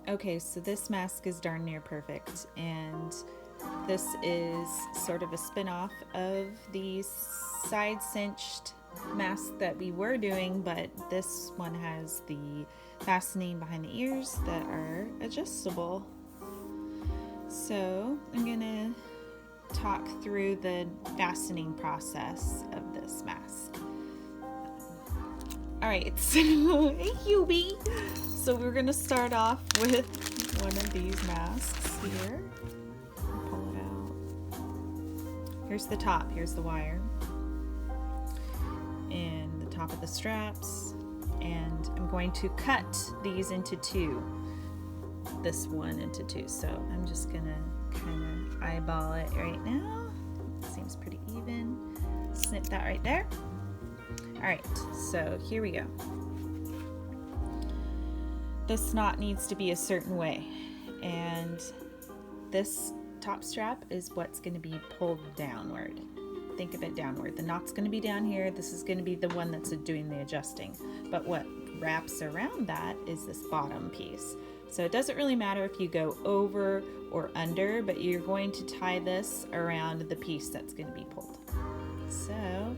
Okay, so this mask is darn near perfect, and this is sort of a spin-off of the side cinched mask that we were doing, but this one has the fastening behind the ears that are adjustable. So I'm gonna talk through the fastening process of this mask. Alright, so hey Hubie! So we're gonna start off with one of these masks here. Pull it out. Here's the top, here's the wire. And the top of the straps. And I'm going to cut these into two. This one into two. So I'm just gonna kind of eyeball it right now. Seems pretty even. Snip that right there. Alright, so here we go. This knot needs to be a certain way, and this top strap is what's going to be pulled downward. Think of it downward. The knot's going to be down here. This is going to be the one that's doing the adjusting. But what wraps around that is this bottom piece. So it doesn't really matter if you go over or under, but you're going to tie this around the piece that's going to be pulled. So,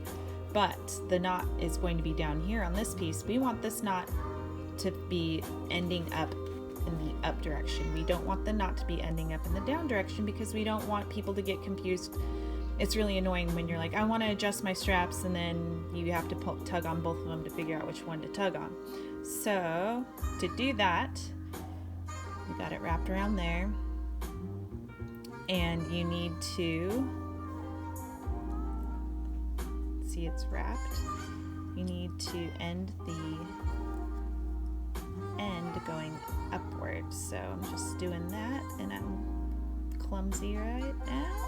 but the knot is going to be down here on this piece. We want this knot to be ending up in the up direction. We don't want the knot to be ending up in the down direction because we don't want people to get confused. It's really annoying when you're like, I want to adjust my straps, and then you have to tug on both of them to figure out which one to tug on. So to do that, you got it wrapped around there, and you need to see it's wrapped. You need to end the end going upward. So I'm just doing that, and I'm clumsy right now.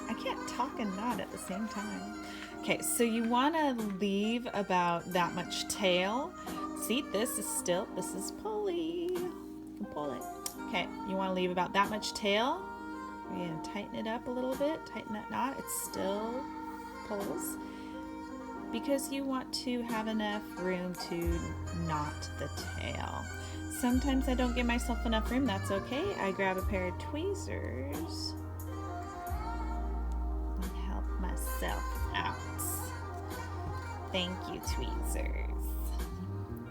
I can't talk and nod at the same time. Okay, so you want to leave about that much tail. See, this is pulley. You can pull it. Okay, you want to leave about that much tail. We're going to tighten it up a little bit, tighten that knot. It still pulls, because you want to have enough room to knot the tail. Sometimes I don't give myself enough room. That's okay. I grab a pair of tweezers and help myself out. Thank you, tweezers.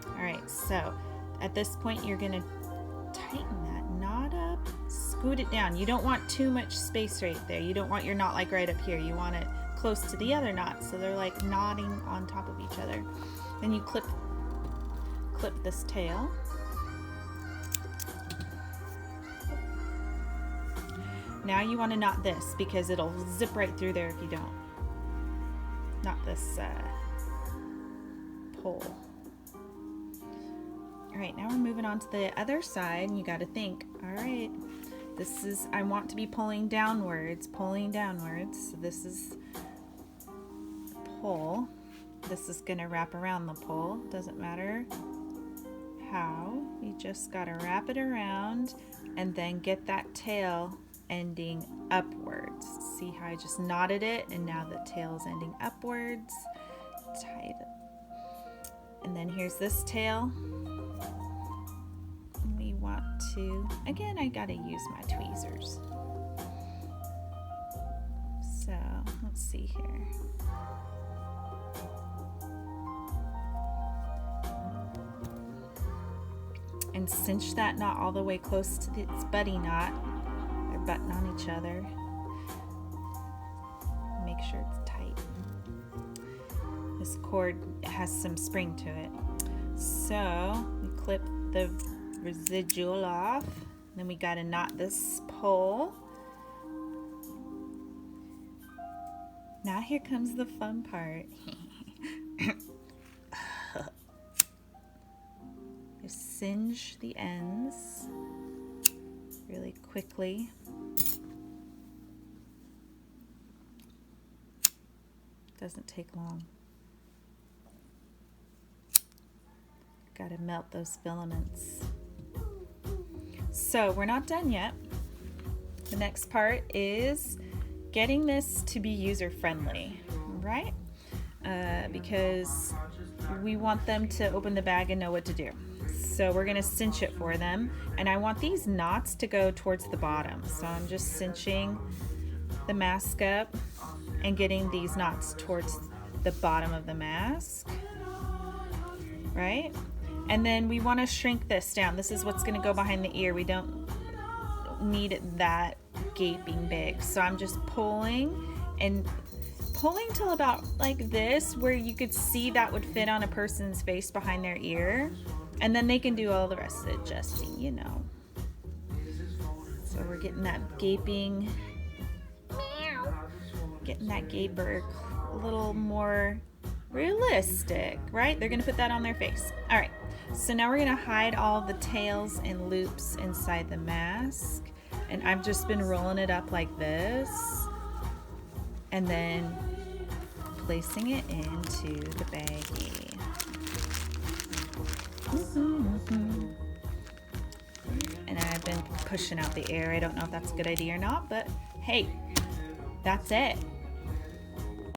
Alright, so at this point you're going to tighten that knot up, scoot it down. You don't want too much space right there. You don't want your knot like right up here. You want it close to the other knot, so they're like knotting on top of each other. Then you clip this tail. Now you want to knot this because it'll zip right through there if you don't. Knot this pole. Alright, now we're moving on to the other side, and you got to think, alright, I want to be pulling downwards. So this is pull. This is going to wrap around the pole. Doesn't matter how. You just got to wrap it around and then get that tail ending upwards. See how I just knotted it, and now the tail is ending upwards. Tight. And then here's this tail. We want to, again, I got to use my tweezers. So let's see here. And cinch that knot all the way close to its buddy knot. They're butting on each other. Make sure it's tight. This cord has some spring to it. So we clip the residual off. Then we got to knot this pole. Now here comes the fun part. Just singe the ends really quickly. Doesn't take long. Got to melt those filaments. So we're not done yet. The next part is getting this to be user-friendly, right? Because we want them to open the bag and know what to do. So we're gonna cinch it for them. And I want these knots to go towards the bottom. So I'm just cinching the mask up and getting these knots towards the bottom of the mask, right? And then we wanna shrink this down. This is what's gonna go behind the ear. We don't need it that gaping big. So I'm just pulling till about like this, where you could see that would fit on a person's face behind their ear. And then they can do all the rest of the adjusting, you know. So we're getting that gaping, getting that gaper a little more realistic, right? They're gonna put that on their face. All right, so now we're gonna hide all the tails and loops inside the mask. And I've just been rolling it up like this and then placing it into the baggie. And I've been pushing out the air. I don't know if that's a good idea or not, but hey, that's it.